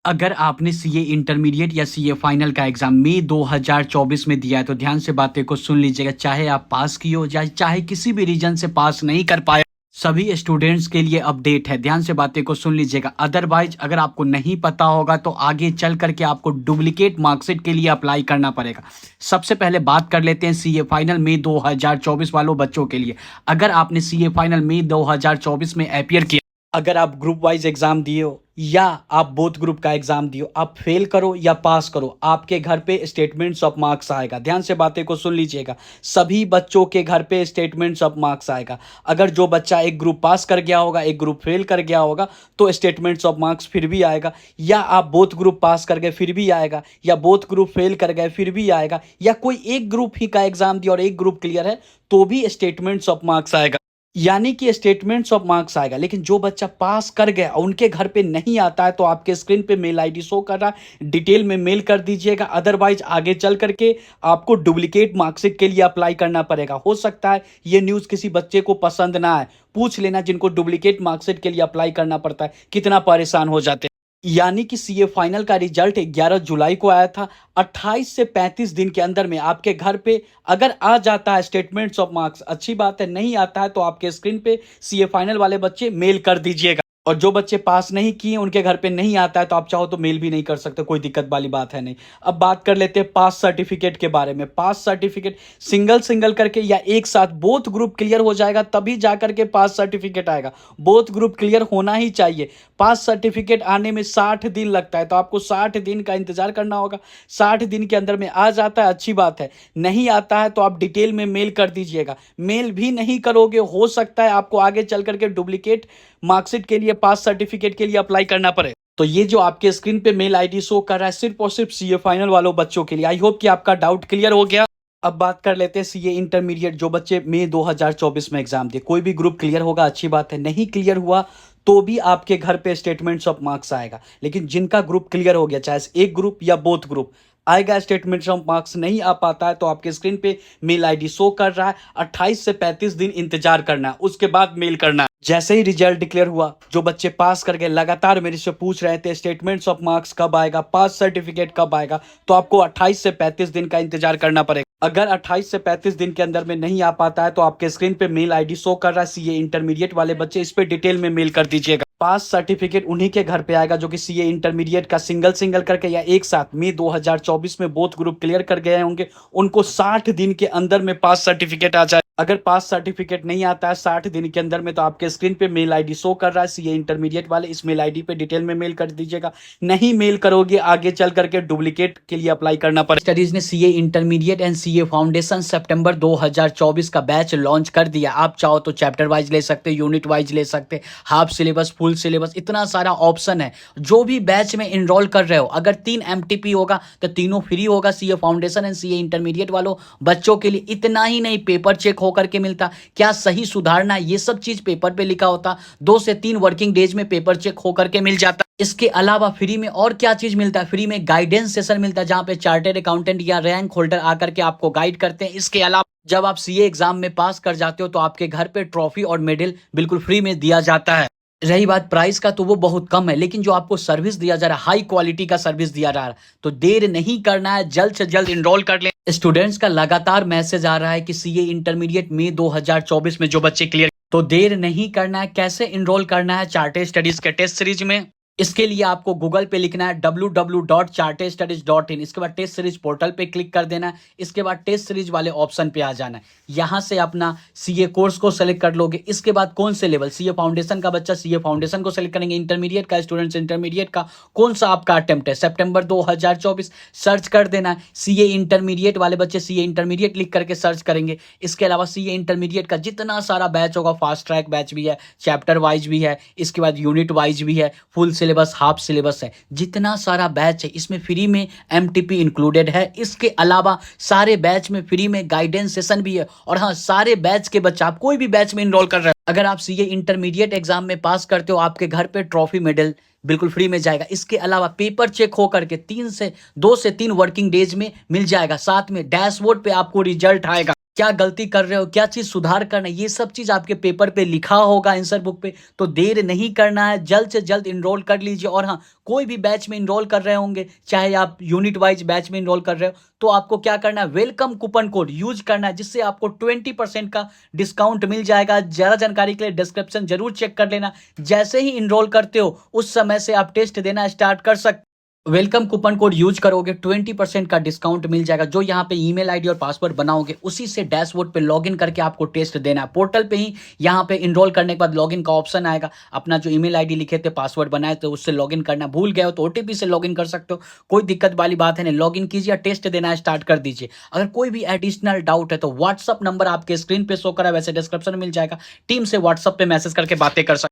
अगर आपने CA intermediate या सीए फाइनल का एग्जाम मई 2024 में दिया है तो ध्यान से बातें को सुन लीजिएगा। चाहे आप पास किए हो या चाहे किसी भी रीजन से पास नहीं कर पाए, सभी स्टूडेंट्स के लिए अपडेट है। ध्यान से बातें को सुन लीजिएगा। अदरवाइज अगर आपको नहीं पता होगा तो आगे चल करके आपको डुप्लीकेट मार्कशीट के लिए अप्लाई करना पड़ेगा। सबसे पहले बात कर लेते हैं सीए फाइनल मई 2024 वालों बच्चों के लिए। अगर आपने सीए फाइनल मई 2024 में अपियर किया, अगर आप ग्रुप वाइज एग्जाम दिए हो या आप बोथ ग्रुप का एग्जाम दियो, आप फेल करो या पास करो, आपके घर पे स्टेटमेंट्स ऑफ मार्क्स आएगा। ध्यान से बातें को सुन लीजिएगा। सभी बच्चों के घर पे स्टेटमेंट्स ऑफ मार्क्स आएगा। अगर जो बच्चा एक ग्रुप पास कर गया होगा, एक ग्रुप फेल कर गया होगा, तो स्टेटमेंट्स ऑफ मार्क्स फिर भी आएगा। या आप बोथ ग्रुप पास कर गए फिर भी आएगा, या बोथ ग्रुप फेल कर गए फिर भी आएगा, या कोई एक ग्रुप ही का एग्जाम दिया और एक ग्रुप क्लियर है तो भी स्टेटमेंट्स ऑफ मार्क्स आएगा। यानी कि स्टेटमेंट्स ऑफ मार्क्स आएगा। लेकिन जो बच्चा पास कर गया और उनके घर पे नहीं आता है तो आपके स्क्रीन पे मेल आईडी शो कर रहा है, डिटेल में मेल कर दीजिएगा। अदरवाइज आगे चल करके आपको डुप्लीकेट मार्कशीट के लिए अप्लाई करना पड़ेगा। हो सकता है ये न्यूज़ किसी बच्चे को पसंद ना आए, पूछ लेना जिनको डुप्लीकेट मार्कशीट के लिए अप्लाई करना पड़ता है कितना परेशान हो जाते हैं। यानी कि सीए फाइनल का रिजल्ट 11 जुलाई को आया था। 28 से 35 दिन के अंदर में आपके घर पे अगर आ जाता है स्टेटमेंट्स ऑफ मार्क्स, अच्छी बात है। नहीं आता है तो आपके स्क्रीन पे सीए फाइनल वाले बच्चे मेल कर दीजिएगा। और जो बच्चे पास नहीं किए, उनके घर पे नहीं आता है, तो आप चाहो तो मेल भी नहीं कर सकते, कोई दिक्कत वाली बात है नहीं। अब बात कर लेते हैं पास सर्टिफिकेट के बारे में। पास सर्टिफिकेट सिंगल सिंगल करके या एक साथ बोथ ग्रुप क्लियर हो जाएगा तभी जा करके पास सर्टिफिकेट आएगा। बोथ ग्रुप क्लियर होना ही चाहिए। पास सर्टिफिकेट आने में 60 दिन लगता है, तो आपको 60 दिन का इंतजार करना होगा। 60 दिन के अंदर में आ जाता है, अच्छी बात है। नहीं आता है तो आप डिटेल में मेल कर दीजिएगा। मेल भी नहीं करोगे, हो सकता है आपको आगे चल करके डुप्लीकेट मार्कशीट के लिए, पास सर्टिफिकेट के लिए अप्लाई करना पड़े। तो ये जो आपके स्क्रीन पे मेल आईडी शो कर रहा है सिर्फ और सिर्फ सीए फाइनल वालों बच्चों के लिए। आई होप कि आपका डाउट क्लियर हो गया। अब बात कर लेते हैं सीए इंटरमीडिएट। जो बच्चे मई 2024 में एग्जाम दिए, कोई भी ग्रुप क्लियर होगा, अच्छी बात है। नहीं क्लियर हुआ तो भी आपके घर पे स्टेटमेंट्स ऑफ मार्क्स आएगा। लेकिन जिनका ग्रुप क्लियर हो गया, चाहे एक ग्रुप या बोथ ग्रुप, आएगा स्टेटमेंट्स ऑफ मार्क्स। नहीं आ पाता है तो आपके स्क्रीन पे मेल आईडी शो कर रहा है। 28 से 35 दिन इंतजार करना है, उसके बाद मेल करना है। जैसे ही रिजल्ट डिक्लेयर हुआ, जो बच्चे पास कर गए लगातार मेरे से पूछ रहे थे स्टेटमेंट्स ऑफ मार्क्स कब आएगा, पास सर्टिफिकेट कब आएगा, तो आपको 28 से 35 दिन का इंतजार करना पड़ेगा। अगर 28 से 35 दिन के अंदर में नहीं आ पाता है तो आपके स्क्रीन पे मेल आईडी शो कर रहा है सीए इंटरमीडिएट वाले बच्चे, इस पे डिटेल में मेल कर दीजिएगा। पास सर्टिफिकेट उन्हीं के घर पे आएगा जो कि सीए इंटरमीडिएट का सिंगल सिंगल करके या एक साथ मई 2024 में बोथ ग्रुप क्लियर कर गए होंगे, उनको 60 दिन के अंदर में पास सर्टिफिकेट आ जाए। अगर पास सर्टिफिकेट नहीं आता है 60 दिन के अंदर में, तो आपके स्क्रीन पे मेल आईडी शो कर रहा है सीए इंटरमीडिएट वाले, इस मेल आईडी पे डिटेल में मेल कर दीजिएगा। नहीं मेल करोगे आगे चल करके डुप्लीकेट के लिए अप्लाई करना पड़ेगा। स्टडीज ने CA intermediate and CA foundation सितंबर 2024 का बैच लॉन्च कर दिया। आप चाहो तो चैप्टर वाइज ले सकते, यूनिट वाइज ले सकते, हाफ सिलेबस, फुल सिलेबस, इतना सारा ऑप्शन है। जो भी बैच में इनरोल कर रहे हो, अगर 3 एमटीपी होगा तो तीनों फ्री होगा CA foundation and CA intermediate वालों बच्चों के लिए। इतना ही नहीं, पेपर चेक होकर के मिलता, क्या सही सुधारना, ये सब चीज पेपर पे लिखा होता। 2 से 3 वर्किंग डेज में पेपर चेक होकर के मिल जाता। इसके अलावा फ्री में और क्या चीज मिलता है? फ्री में गाइडेंस सेशन मिलता है, जहां पे चार्टर्ड अकाउंटेंट या रैंक होल्डर आकर के आपको गाइड करते हैं। इसके अलावा जब आप सीए एग्जाम में पास कर जाते हो तो आपके घर पे ट्रॉफी और मेडल बिल्कुल फ्री में दिया जाता है। रही बात प्राइस का, तो वो बहुत कम है, लेकिन जो आपको सर्विस दिया जा रहा है, हाई क्वालिटी का सर्विस दिया जा रहा है, तो देर नहीं करना है, जल्द से जल्द इनरोल कर लें। स्टूडेंट्स का लगातार मैसेज आ रहा है कि सीए इंटरमीडिएट मई 2024 में जो बच्चे क्लियर, तो देर नहीं करना है। कैसे इनरोल करना है चार्टर्ड स्टडीज के टेस्ट सीरीज में? इसके लिए आपको गूगल पे लिखना है www.chartedstudies.in। इसके बाद टेस्ट सीरीज पोर्टल पे क्लिक कर देना है। इसके बाद टेस्ट सीरीज वाले ऑप्शन पे आ जाना है। यहां से अपना सीए कोर्स को सेलेक्ट कर लोगे। इसके बाद कौन से लेवल, सीए फाउंडेशन का बच्चा सीए फाउंडेशन को सेलेक्ट करेंगे, इंटरमीडिएट का स्टूडेंट्स इंटरमीडिएट का, कौन सा आपका अटेम्प्ट है, सितंबर 2024 सर्च कर देना है। सीए इंटरमीडिएट वाले बच्चे सीए इंटरमीडिएट लिख करके सर्च करेंगे। इसके अलावा सीए इंटरमीडिएट का जितना सारा बैच होगा, फास्ट ट्रैक बैच भी है, चैप्टर वाइज भी है, इसके बाद यूनिट वाइज भी है, फुल सिलेबस, हाफ सिलेबस है, जितना सारा बैच है इसमें फ्री में एमटीपी इंक्लूडेड है। इसके अलावा सारे बैच में फ्री में गाइडेंस सेशन भी है। और हाँ, सारे बैच के बच्चे, आप कोई भी बैच में इनरोल कर रहे हो, अगर आप सीए इंटरमीडिएट एग्जाम में पास करते हो, आपके घर पे ट्रॉफी मेडल बिल्कुल फ्री में जाएगा। इसके अलावा पेपर चेक होकर के 2 से 3 वर्किंग डेज में मिल जाएगा। साथ में डैशबोर्ड पे आपको रिजल्ट आएगा। क्या गलती कर रहे हो, क्या चीज़ सुधार करना है, ये सब चीज़ आपके पेपर पे लिखा होगा आंसर बुक पे। तो देर नहीं करना है, जल्द से जल्द एनरोल कर लीजिए। और हाँ, कोई भी बैच में एनरोल कर रहे होंगे, चाहे आप यूनिट वाइज बैच में एनरोल कर रहे हो, तो आपको क्या करना है, वेलकम कूपन कोड यूज़ करना है, जिससे आपको 20% का डिस्काउंट मिल जाएगा। ज़्यादा जानकारी के लिए डिस्क्रिप्शन ज़रूर चेक कर लेना। जैसे ही एनरोल करते हो, उस समय से आप टेस्ट देना स्टार्ट कर सकते। वेलकम कूपन कोड यूज करोगे 20% का डिस्काउंट मिल जाएगा। जो यहाँ पे ईमेल आईडी और पासवर्ड बनाओगे, उसी से डैशबोर्ड पे लॉगिन करके आपको टेस्ट देना है। पोर्टल पे ही यहाँ पे इनरोल करने के बाद लॉगिन का ऑप्शन आएगा। अपना जो ईमेल आईडी लिखे थे, पासवर्ड बनाए थे, उससे लॉगिन करना। भूल गए हो तो ओटीपी से लॉगिन कर सकते हो, कोई दिक्कत वाली बात है नहीं। लॉगिन कीजिए, टेस्ट देना स्टार्ट कर दीजिए। अगर कोई भी एडिशनल डाउट है तो व्हाट्सअप नंबर आपके स्क्रीन पे शो करा है, वैसे डिस्क्रिप्शन में मिल जाएगा। टीम से व्हाट्सअप पे मैसेज करके बातें कर सकते।